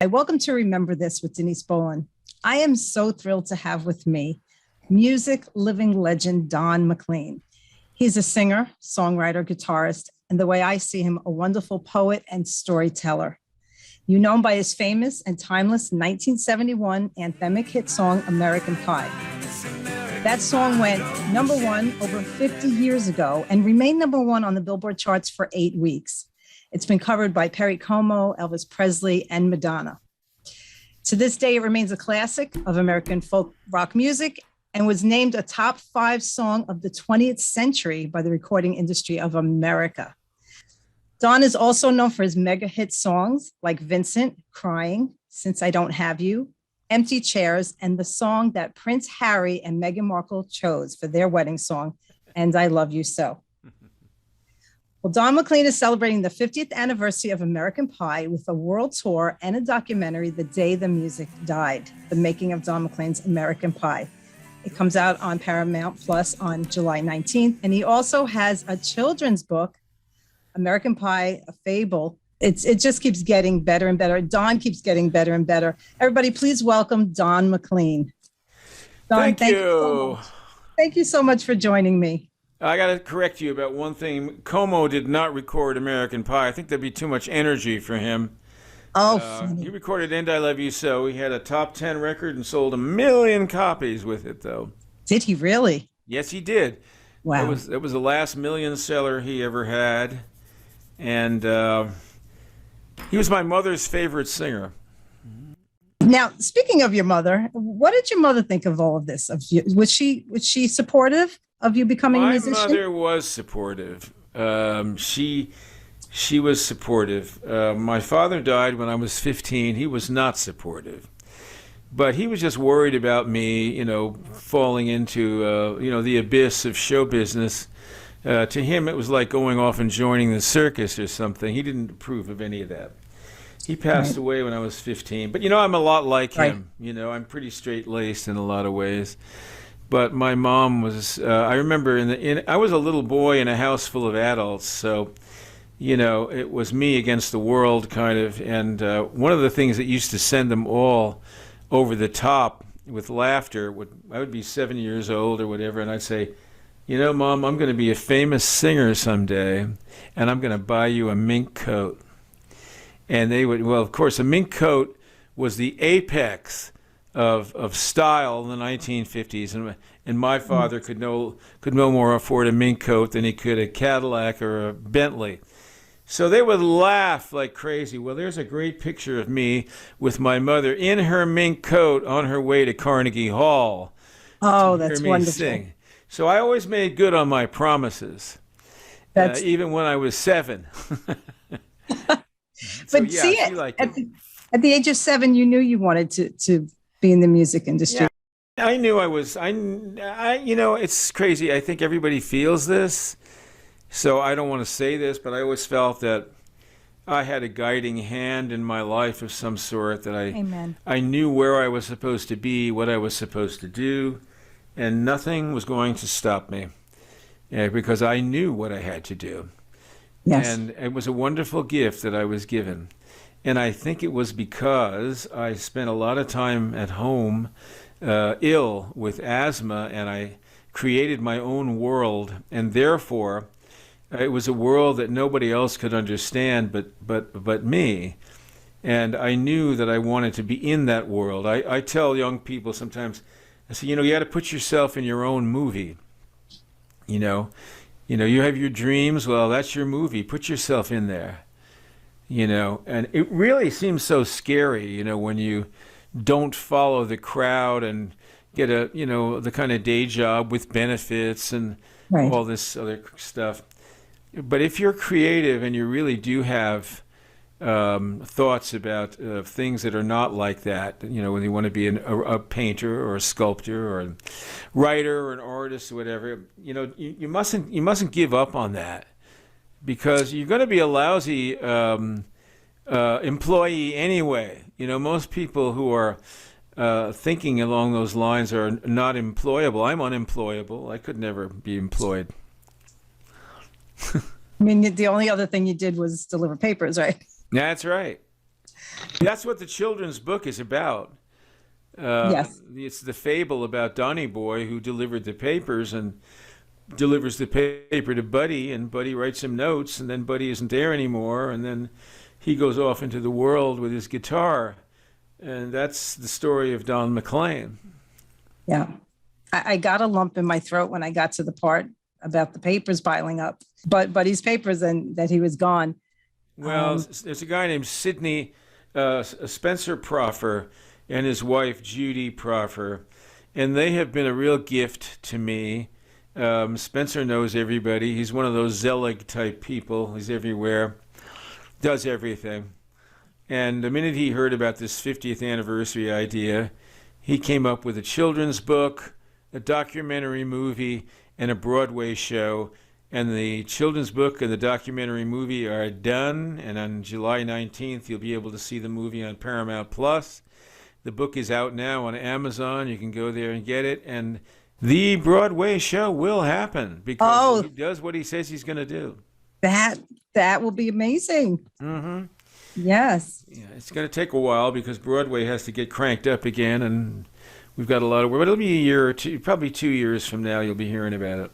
Welcome to Remember This with Denise Boland. I am so thrilled to have with me music living legend Don McLean. He's a singer, songwriter, guitarist, and the way I see him, a wonderful poet and storyteller. You know him by his famous and timeless 1971 anthemic hit song, American Pie. That song went number one over 50 years ago and remained number one on the Billboard charts for 8 weeks. It's been covered by Perry Como, Elvis Presley, and Madonna. To this day, it remains a classic of American folk rock music and was named a top 5 song of the 20th century by the Recording Industry of America. Don is also known for his mega hit songs like Vincent, Crying, Since I Don't Have You, Empty Chairs, and the song that Prince Harry and Meghan Markle chose for their wedding song, And I Love You So. Well, Don McLean is celebrating the 50th anniversary of American Pie with a world tour and a documentary, The Day the Music Died, the making of Don McLean's American Pie. It comes out on Paramount Plus on July 19th. And he also has a children's book, American Pie, a Fable. It just keeps getting better and better. Don keeps getting better and better. Everybody, please welcome Don McLean. Don, thank you. Thank you so much for joining me. I got to correct you about one thing. Como did not record American Pie. I think there'd be too much energy for him. He recorded And I Love You So. He had a top 10 record and sold 1 million copies with it, though. Did he really? Yes, he did. Wow. It was the last million seller he ever had. And he was my mother's favorite singer. Now, speaking of your mother, what did your mother think of all of this? Was she supportive of you becoming a musician? My mother was supportive. She was supportive. My father died when I was 15. He was not supportive. But he was just worried about me, falling into, the abyss of show business. To him, it was like going off and joining the circus or something. He didn't approve of any of that. He passed away when I was 15. But, I'm a lot like him. I'm pretty straight-laced in a lot of ways. But my mom was, I remember I was a little boy in a house full of adults, so, it was me against the world kind of. And one of the things that used to send them all over the top with laughter, I would be 7 years old or whatever, and I'd say, Mom, I'm going to be a famous singer someday, and I'm going to buy you a mink coat. And they would, well, of course, a mink coat was the apex of style in the 1950s, and my father could no more afford a mink coat than he could a Cadillac or a Bentley. So they would laugh like crazy. Well, there's a great picture of me with my mother in her mink coat on her way to Carnegie Hall. Oh, that's wonderful. Sing. So I always made good on my promises, even when I was 7. But see, at the age of 7, you knew you wanted to be in the music industry. Yeah, I knew I was. It's crazy. I think everybody feels this, so I don't want to say this, but I always felt that I had a guiding hand in my life of some sort, that I knew where I was supposed to be, what I was supposed to do, and nothing was going to stop me, because I knew what I had to do. Yes. And it was a wonderful gift that I was given. And I think it was because I spent a lot of time at home ill with asthma, and I created my own world. And therefore, it was a world that nobody else could understand but me. And I knew that I wanted to be in that world. I tell young people sometimes, I say, you got to put yourself in your own movie. You have your dreams. Well, that's your movie. Put yourself in there. And it really seems so scary, when you don't follow the crowd and get the kind of day job with benefits and all this other stuff. But if you're creative and you really do have thoughts about things that are not like that, when you want to be a painter or a sculptor or a writer or an artist or whatever, you mustn't give up on that, because you're going to be a lousy employee anyway. Most people who are thinking along those lines are not employable. I'm unemployable. I could never be employed. I mean, the only other thing you did was deliver papers, right? That's right. That's what the children's book is about. Yes. It's the fable about Donny Boy who delivered the papers and delivers the paper to Buddy, and Buddy writes him notes, and then Buddy isn't there anymore, and then he goes off into the world with his guitar. And that's the story of Don McLean. Yeah. I got a lump in my throat when I got to the part about the papers piling up, but Buddy's papers, and that he was gone. Well, there's a guy named Sidney Spencer Proffer and his wife Judy Proffer, and they have been a real gift to me. Spencer knows everybody. He's one of those Zelig type people. He's everywhere, does everything. And the minute he heard about this 50th anniversary idea, he came up with a children's book, a documentary movie, and a Broadway show. And the children's book and the documentary movie are done. And on July 19th, you'll be able to see the movie on Paramount Plus. The book is out now on Amazon. You can go there and get it. And the Broadway show will happen because he does what he says he's going to do. That will be amazing. Mm-hmm. Yes. Yeah, it's going to take a while because Broadway has to get cranked up again, and we've got a lot of work. But it'll be a year or two, probably 2 years from now, you'll be hearing about it.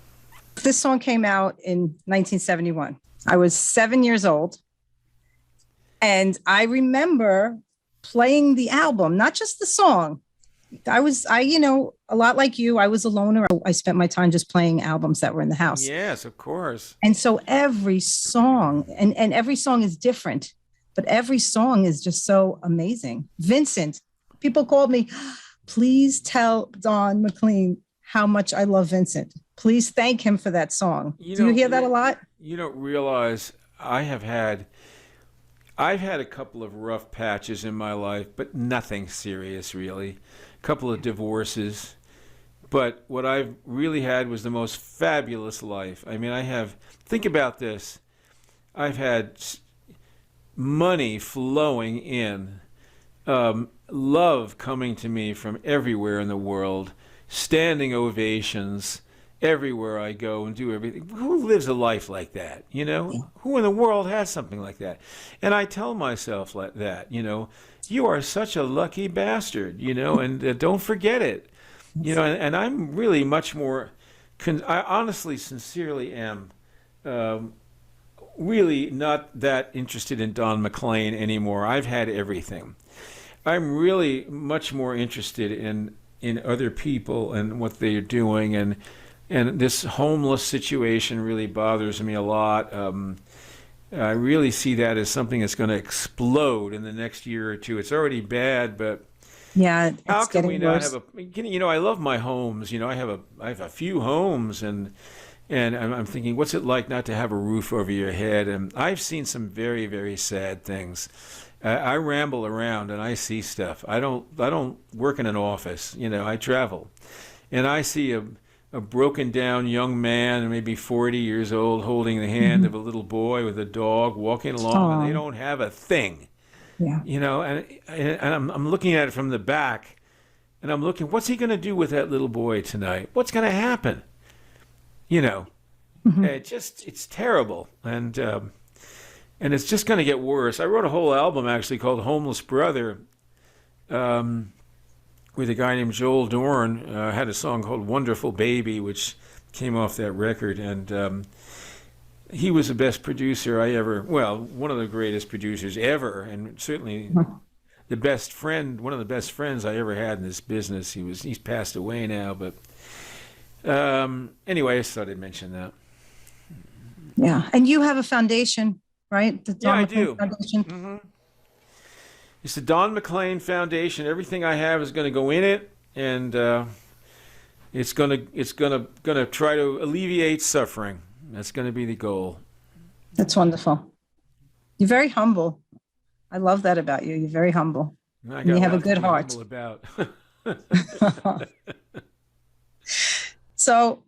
This song came out in 1971. I was 7 years old, and I remember playing the album, not just the song. I a lot like you, I was a loner. I spent my time just playing albums that were in the house. Yes, of course. And so every song, and every song is different, but every song is just so amazing. Vincent, people called me, please tell Don McLean how much I love Vincent. Please thank him for that song. Do you hear that a lot? You don't realize I've had a couple of rough patches in my life, but nothing serious really. A couple of divorces. But what I've really had was the most fabulous life. I mean, think about this. I've had money flowing in, love coming to me from everywhere in the world, standing ovations everywhere I go and do everything. Who lives a life like that? Who in the world has something like that? And I tell myself like that, you are such a lucky bastard, and don't forget it, and I'm really much more, I honestly, sincerely am, really not that interested in Don McLean anymore. I've had everything. I'm really much more interested in other people and what they're doing, and this homeless situation really bothers me a lot. I really see that as something that's going to explode in the next year or two. It's already bad, but yeah, how can we not worse. have I love my homes. I have a few homes, and I'm thinking, what's it like not to have a roof over your head? And I've seen some very, very sad things. I ramble around and I see stuff. I don't work in an office. I travel, and I see a broken down young man, maybe 40 years old, holding the hand of a little boy with a dog, walking along, and they don't have a thing. Yeah. And I'm looking at it from the back, and I'm looking, what's he going to do with that little boy tonight? What's going to happen? It's terrible, and it's just going to get worse. I wrote a whole album actually called Homeless Brother, with a guy named Joel Dorn. Had a song called Wonderful Baby, which came off that record, and he was the best producer one of the greatest producers ever, and certainly the best friend, one of the best friends I ever had in this business. He's passed away now, but anyway, I just thought I'd mention that. Yeah, and you have a foundation, right? The Don McLean I do. Foundation. Mm-hmm. It's the Don McLean Foundation. Everything I have is going to go in it, and it's going to try to alleviate suffering. That's going to be the goal. That's wonderful. You're very humble. I love that about you. You're very humble. And you have a good heart. About. So,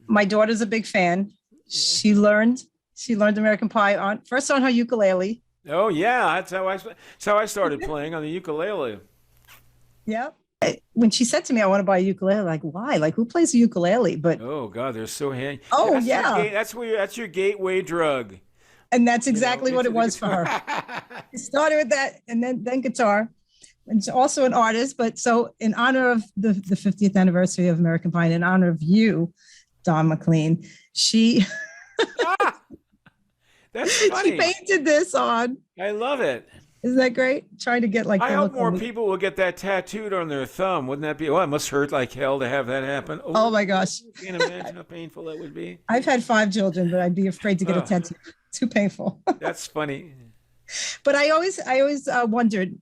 my daughter's a big fan. She learned American Pie first on her ukulele. Oh yeah, that's how I started playing on the ukulele. Yeah. When she said to me, "I want to buy a ukulele," like, why? Like, who plays a ukulele? But oh God, they're so handy. Oh that's yeah, that's your gateway drug. And that's you know, exactly what into it the was for her. guitar. It started with that and then guitar. And she's also an artist. But so in honor of the 50th anniversary of American Pie, and in honor of you, Don McLean, she Ah, that's she funny. painted this on. I love it. Isn't that great? Trying to get like I the hope look more of it. people will get that tattooed on their thumb. Wouldn't that be? Oh, it must hurt like hell to have that happen. Oh Oh, my gosh. you can imagine how painful that would be. I've had 5 children, but I'd be afraid to get a Oh, tattoo. Too painful. that's funny. But I always wondered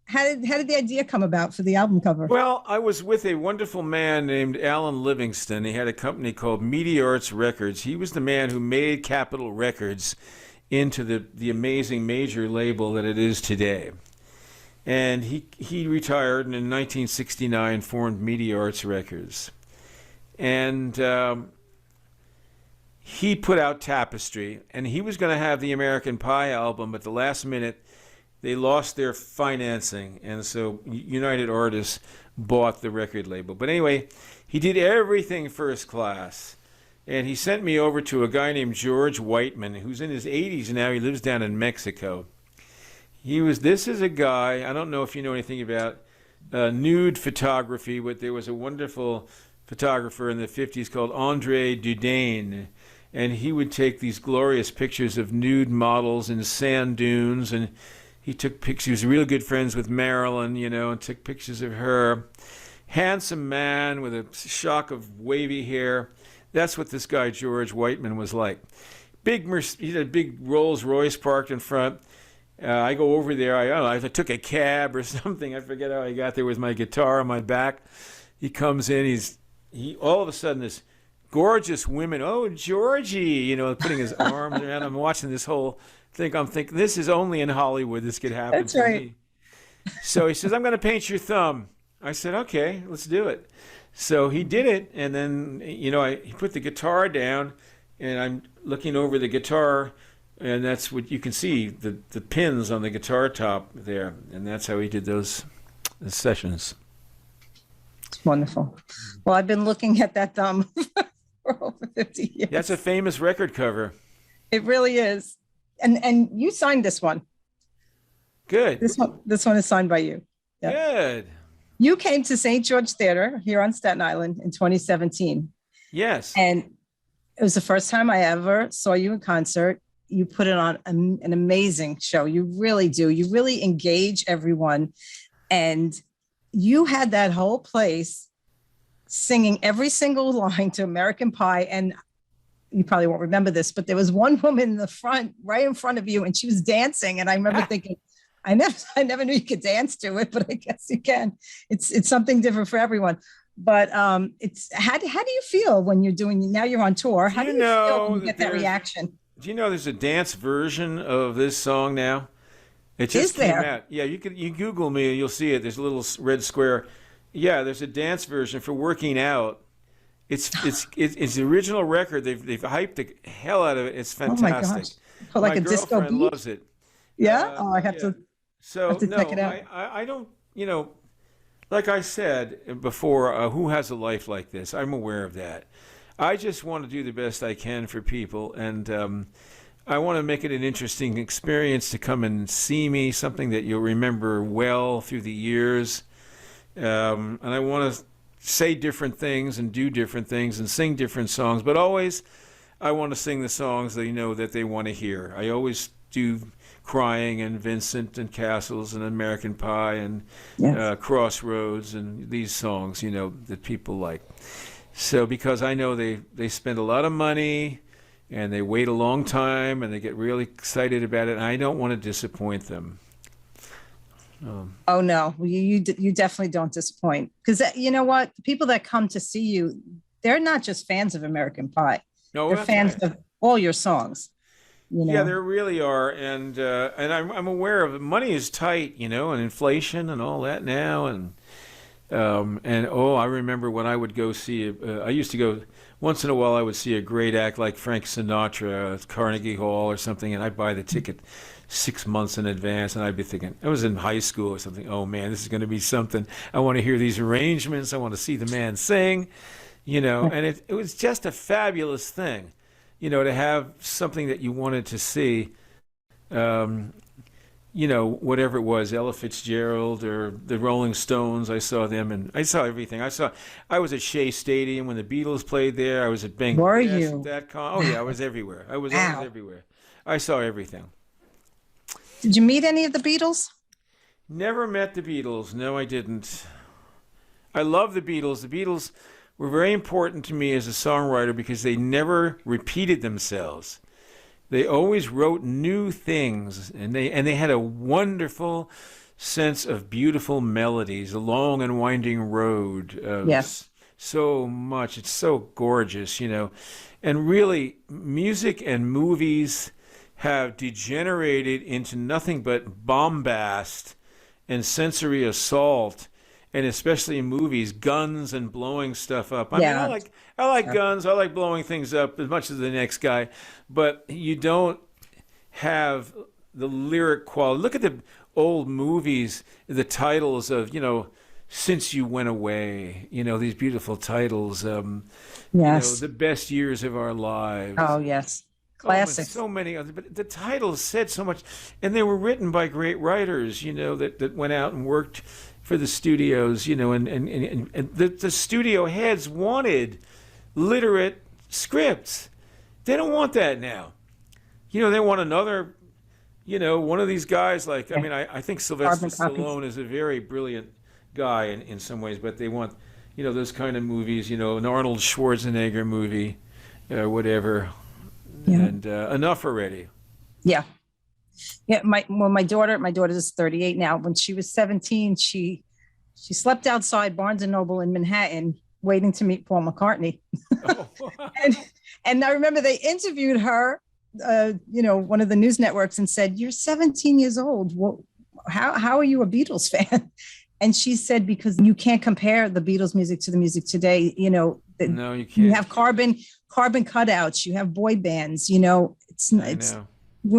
how did the idea come about for the album cover? Well, I was with a wonderful man named Alan Livingston. He had a company called Media Arts Records. He was the man who made Capitol Records into the amazing major label that it is today. And he retired and in 1969 formed Media Arts Records. And he put out Tapestry, and he was going to have the American Pie album, at the last minute they lost their financing, and so United Artists bought the record label. But anyway, he did everything first class. And he sent me over to a guy named George Whiteman, who's in his 80s now. He lives down in Mexico. This is a guy, I don't know if you know anything about nude photography, but there was a wonderful photographer in the 50s called Andre Dudane. And he would take these glorious pictures of nude models in sand dunes, and he took pictures. He was real good friends with Marilyn, and took pictures of her. Handsome man with a shock of wavy hair. That's what this guy George Whiteman was like. He had a big Rolls Royce parked in front. I go over there. I don't know. I took a cab or something. I forget how I got there with my guitar on my back. He comes in. He all of a sudden this gorgeous women. Oh, Georgie, putting his arms around. I'm watching this whole thing. I'm thinking this is only in Hollywood. This could happen That's to right. me. So he says, I'm going to paint your thumb. I said, okay, let's do it. So he did it, and then he put the guitar down, and I'm looking over the guitar, and that's what you can see, the pins on the guitar top there, and that's how he did those sessions. It's wonderful. Well, I've been looking at that thumb for over 50 years. That's a famous record cover. It really is. And you signed this one. Good. This one is signed by you. Yeah. Good. You came to St. George Theater here on Staten Island in 2017. Yes. And it was the first time I ever saw you in concert. You put it on an amazing show. You really do. You really engage everyone. And you had that whole place singing every single line to American Pie. And you probably won't remember this, but there was one woman in the front, right in front of you, and she was dancing. And I remember thinking, I never knew you could dance to it, but I guess you can. It's something different for everyone. But it's how do you feel when you're doing, now you're on tour? How do you feel when you get that reaction? Do you know there's a dance version of this song now? It just came out. Yeah, you Google me and you'll see it. There's a little red square. Yeah, there's a dance version for working out. It's the original record. They've hyped the hell out of it. It's fantastic. Oh my gosh. Put like my a disco girlfriend beat? loves it. Yeah? I have to. So have to no, check it out. I don't. Like I said before, who has a life like this? I'm aware of that. I just want to do the best I can for people, and I want to make it an interesting experience to come and see me, something that you'll remember well through the years. And I want to say different things and do different things and sing different songs, but always I want to sing the songs they know that they want to hear. I always do Crying and Vincent and Castles and American Pie and Yes. Crossroads and these songs, that people like. So because I know they spend a lot of money and they wait a long time and they get really excited about it, and I don't want to disappoint them. Oh no, you definitely don't disappoint, because you know what? The people that come to see you, they're not just fans of American Pie. No, They're that's fans right. of all your songs. Yeah, there really are, and I'm aware of it. Money is tight, and inflation and all that now, and I remember when I would go see. I used to go once in a while. I would see a great act like Frank Sinatra at Carnegie Hall or something, and I'd buy the ticket 6 months in advance, and I'd be thinking, I was in high school or something. Oh man, this is going to be something. I want to hear these arrangements. I want to see the man sing, and it was just a fabulous thing. to have something that you wanted to see, whatever it was, Ella Fitzgerald or the Rolling Stones. I saw them, and I saw everything. I was at Shea Stadium when the Beatles played there. I was at Bangor. Were you? Oh yeah, I was everywhere. I was always everywhere. I saw everything. Did you meet any of the Beatles? Never met the Beatles. No, I didn't. I love the Beatles. The Beatles were very important to me as a songwriter because they never repeated themselves. They always wrote new things, and they had a wonderful sense of beautiful melodies, a long and winding road. Yes. So much. It's so gorgeous, And really, music and movies have degenerated into nothing but bombast and sensory assault, and especially in movies, guns and blowing stuff up. I mean, I like guns. I like blowing things up as much as the next guy, but you don't have the lyric quality. Look at the old movies, the titles of, Since You Went Away, these beautiful titles. Yes. The Best Years of Our Lives. Oh, yes. Classic. So many others, but the titles said so much, and they were written by great writers, that went out and worked for the studios, and the studio heads wanted literate scripts. They don't want that now. They want another, one of these guys like, I think Sylvester Stallone is a very brilliant guy in some ways, but they want, those kind of movies, an Arnold Schwarzenegger movie, whatever. Yeah. And enough already. Yeah. Yeah. My daughter's 38 now. When she was 17, she slept outside Barnes and Noble in Manhattan waiting to meet Paul McCartney. Oh. and I remember they interviewed her, one of the news networks, and said, "You're 17 years old. Well, how are you a Beatles fan?" And she said, "Because you can't compare the Beatles music to the music today. No, you can't. You have carbon cutouts. You have boy bands. We'll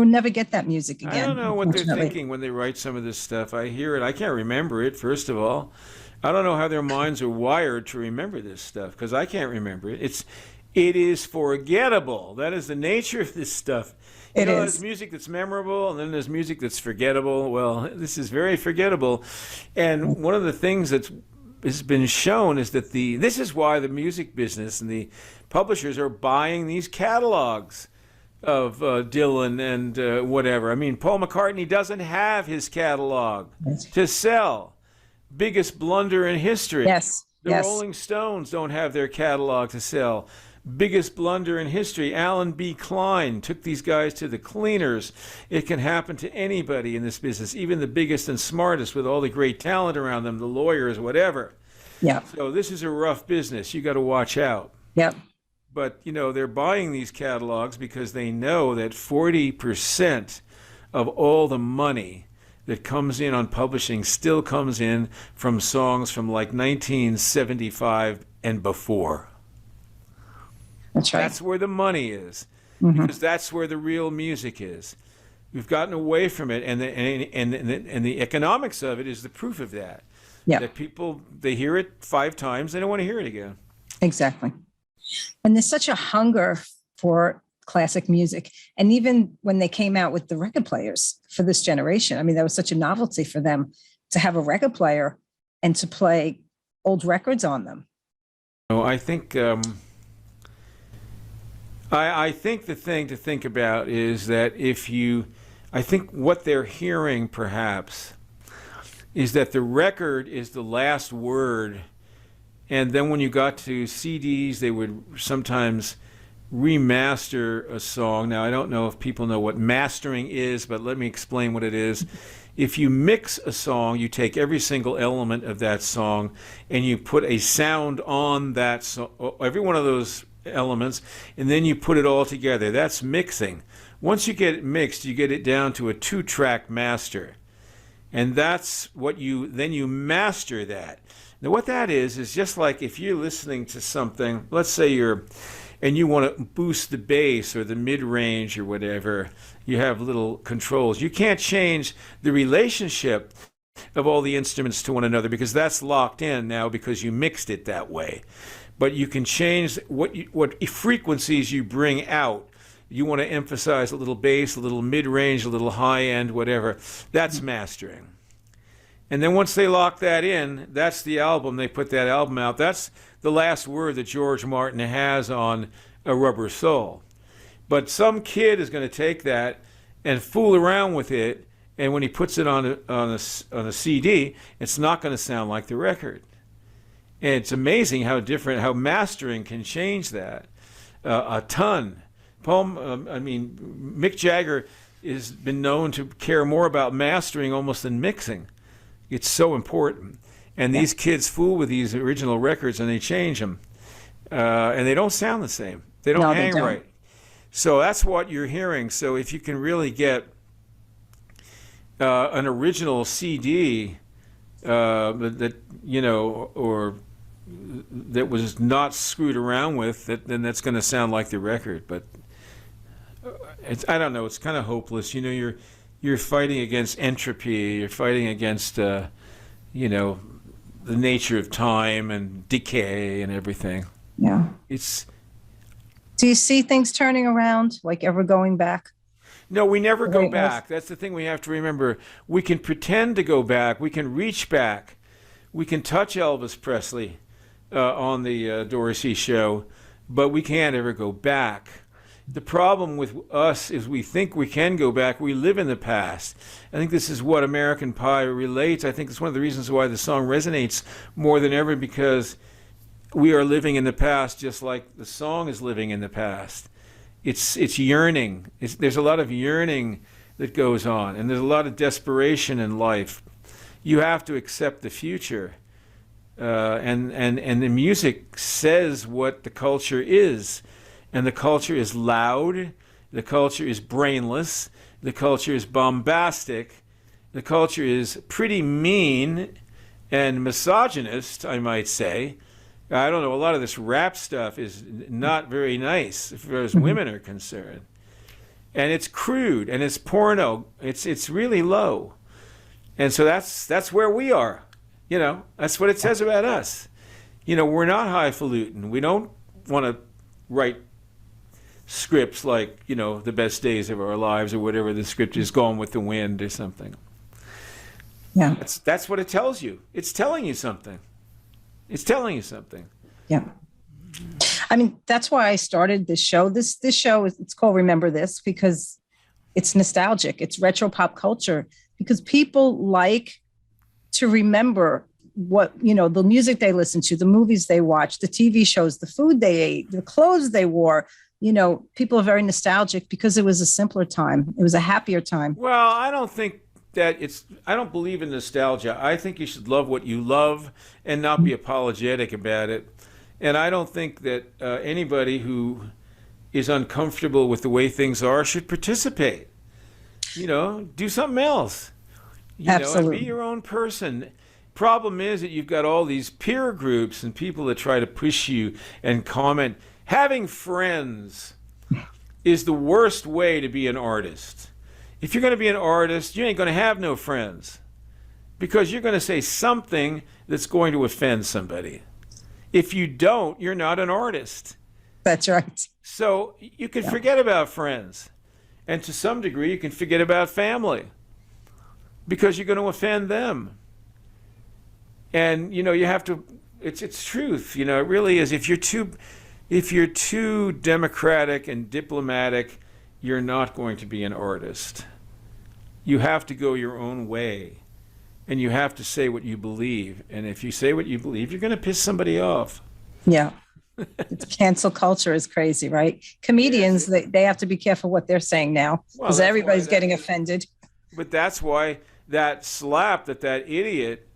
never get that music again." I don't know what they're thinking when they write some of this stuff. I hear it. I can't remember it, first of all. I don't know how their minds are wired to remember this stuff, because I can't remember it. It is forgettable. That is the nature of this stuff. There's music that's memorable, and then there's music that's forgettable. Well, this is very forgettable. And one of the things that has been shown is that this is why the music business and the publishers are buying these catalogs of Dylan and whatever. I mean, Paul McCartney doesn't have his catalog to sell. Biggest blunder in history. Yes. The Rolling Stones don't have their catalog to sell. Biggest blunder in history. Alan B. Klein took these guys to the cleaners. It can happen to anybody in this business, even the biggest and smartest with all the great talent around them, the lawyers, whatever. Yeah. So this is a rough business. You got to watch out. Yep. But, they're buying these catalogs because they know that 40% of all the money that comes in on publishing still comes in from songs from like 1975 and before. That's right. That's where the money is, because that's where the real music is. We've gotten away from it, and the economics of it is the proof of that. Yeah. That people, they hear it 5 times, they don't want to hear it again. Exactly. And there's such a hunger for classic music. And even when they came out with the record players for this generation, that was such a novelty for them to have a record player and to play old records on them. I think I think the thing to think about is that I think what they're hearing perhaps is that the record is the last word, and then when you got to CDs, they would sometimes remaster a song. Now, I don't know if people know what mastering is, but let me explain what it is. If you mix a song, you take every single element of that song and you put a sound on that song, every one of those elements, and then you put it all together. That's mixing. Once you get it mixed, you get it down to a 2-track master. And that's what you master that. Now, what that is just like if you're listening to something, let's say and you want to boost the bass or the mid-range or whatever, you have little controls. You can't change the relationship of all the instruments to one another because that's locked in now because you mixed it that way. But you can change what frequencies you bring out You want to emphasize a little bass, a little mid-range, a little high-end, whatever. That's mastering. And then once they lock that in, that's the album. They put that album out. That's the last word that George Martin has on A Rubber Soul. But some kid is going to take that and fool around with it, and when he puts it on a CD, it's not going to sound like the record. And it's amazing how mastering can change that a ton. Mick Jagger has been known to care more about mastering almost than mixing. It's so important. And these kids fool with these original records and they change them. And they don't sound the same. They don't hang right. So that's what you're hearing. So if you can really get an original CD that was not screwed around with, then that's going to sound like the record. But I don't know. It's kind of hopeless. You're fighting against entropy. You're fighting against the nature of time and decay and everything. Yeah. Do you see things turning around, like ever going back? No, we never go back. That's the thing we have to remember. We can pretend to go back. We can reach back. We can touch Elvis Presley on the Dorsey show, but we can't ever go back. The problem with us is we think we can go back. We live in the past. I think this is what American Pie relates. I think it's one of the reasons why the song resonates more than ever, because we are living in the past just like the song is living in the past. It's yearning. There's a lot of yearning that goes on, and there's a lot of desperation in life. You have to accept the future. And the music says what the culture is. And the culture is loud, the culture is brainless, the culture is bombastic, the culture is pretty mean and misogynist, I might say. I don't know, a lot of this rap stuff is not very nice as far as women are concerned. And it's crude, and it's porno, it's really low. And so that's where we are. That's what it says about us. We're not highfalutin. We don't want to write scripts like, the best days of our lives or whatever the script is, Gone with the Wind or something. Yeah. That's what it tells you. It's telling you something. It's telling you something. Yeah. That's why I started this show. This show it's called Remember This, because it's nostalgic. It's retro pop culture, because people like to remember what, the music they listen to, the movies they watch, the TV shows, the food they ate, the clothes they wore. People are very nostalgic because it was a simpler time. It was a happier time. Well, I don't think that I don't believe in nostalgia. I think you should love what you love and not be apologetic about it. And I don't think that anybody who is uncomfortable with the way things are should participate. Do something else. Absolutely. And be your own person. Problem is that you've got all these peer groups and people that try to push you and comment. Having friends is the worst way to be an artist. If you're going to be an artist, you ain't going to have no friends, because you're going to say something that's going to offend somebody. If you don't, you're not an artist. That's right. So you can forget about friends. And to some degree, you can forget about family, because you're going to offend them. And, you have to, it's truth. It really is. If you're too democratic and diplomatic, you're not going to be an artist. You have to go your own way, and you have to say what you believe. And if you say what you believe, you're going to piss somebody off. Yeah. Cancel culture is crazy, right? Comedians, they have to be careful what they're saying now, because everybody's getting offended. But that's why that slap that idiot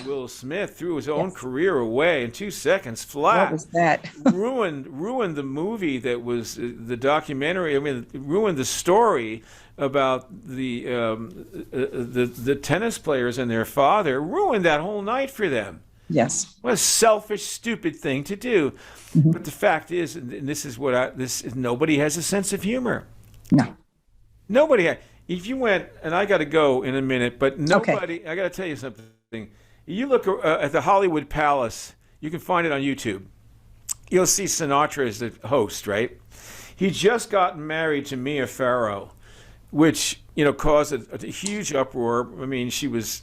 Will Smith threw his own career away in 2 seconds flat. What was that? ruined the movie that was the documentary. Ruined the story about the tennis players and their father. Ruined that whole night for them. Yes. What a selfish, stupid thing to do. Mm-hmm. But the fact is, and this is nobody has a sense of humor. No. Nobody has. If you went, and I got to go in a minute, but nobody. Okay. I got to tell you something. You look at the Hollywood Palace. You can find it on YouTube. You'll see Sinatra as the host, right? He just gotten married to Mia Farrow, which, caused a huge uproar. I mean,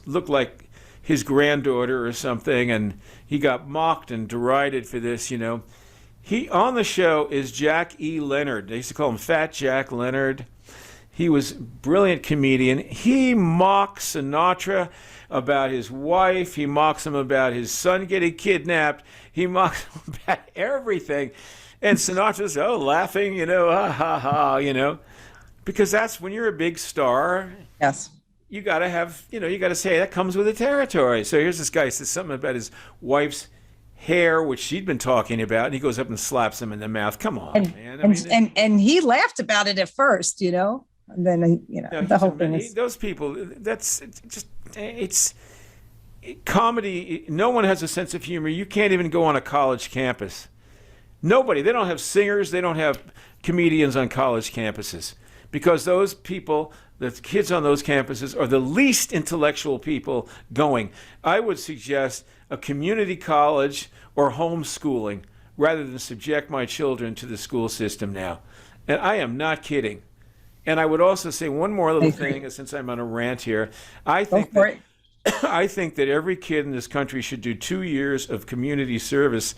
looked like his granddaughter or something, and he got mocked and derided for this. He on the show is Jack E. Leonard. They used to call him Fat Jack Leonard. He was a brilliant comedian. He mocks Sinatra about his wife. He mocks him about his son getting kidnapped. He mocks him about everything. And Sinatra's, laughing, ha, ha, ha, because that's when you're a big star. Yes. You got to have, you got to say that comes with the territory. So here's this guy says something about his wife's hair, which she'd been talking about, and he goes up and slaps him in the mouth. Come on, man. And he laughed about it at first, and then, the whole thing is... Those people, it's comedy. No one has a sense of humor. You can't even go on a college campus. Nobody. They don't have singers. They don't have comedians on college campuses, because those people, the kids on those campuses, are the least intellectual people going. I would suggest a community college or homeschooling rather than subject my children to the school system now. And I am not kidding. And I would also say one more little thing, since I'm on a rant here. I think that every kid in this country should do 2 years of community service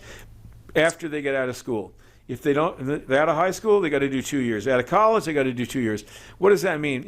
after they get out of school. If they're out of high school, they got to do 2 years. Out of college, they got to do 2 years. What does that mean?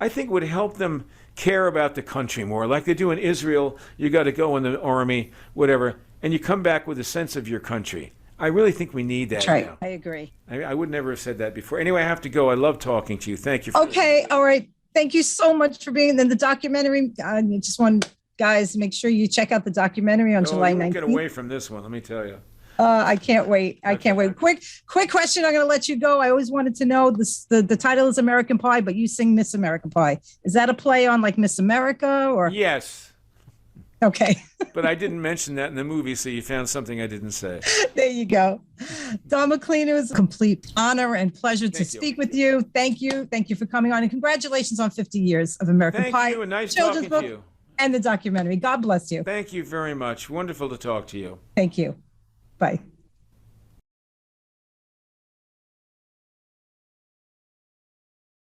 I think it would help them care about the country more, like they do in Israel. You got to go in the army, whatever, and you come back with a sense of your country. I really think we need that. That's right. Now. I agree. I would never have said that before. Anyway, I have to go. I love talking to you. Thank you. Okay. All right. Thank you so much for being in the documentary. I just want guys, make sure you check out the documentary on July 19th. Get away from this one. Let me tell you. I can't wait. I can't wait. Quick question. I'm going to let you go. I always wanted to know this. The title is American Pie, but you sing Miss American Pie. Is that a play on like Miss America or? Yes. Okay. But I didn't mention that in the movie, so you found something I didn't say. There you go. Don McLean, it was a complete honor and pleasure to speak with you. Thank you. Thank you for coming on, and congratulations on 50 years of American Pie. Thank you, and nice talking to you. And the documentary. God bless you. Thank you very much. Wonderful to talk to you. Thank you. Bye.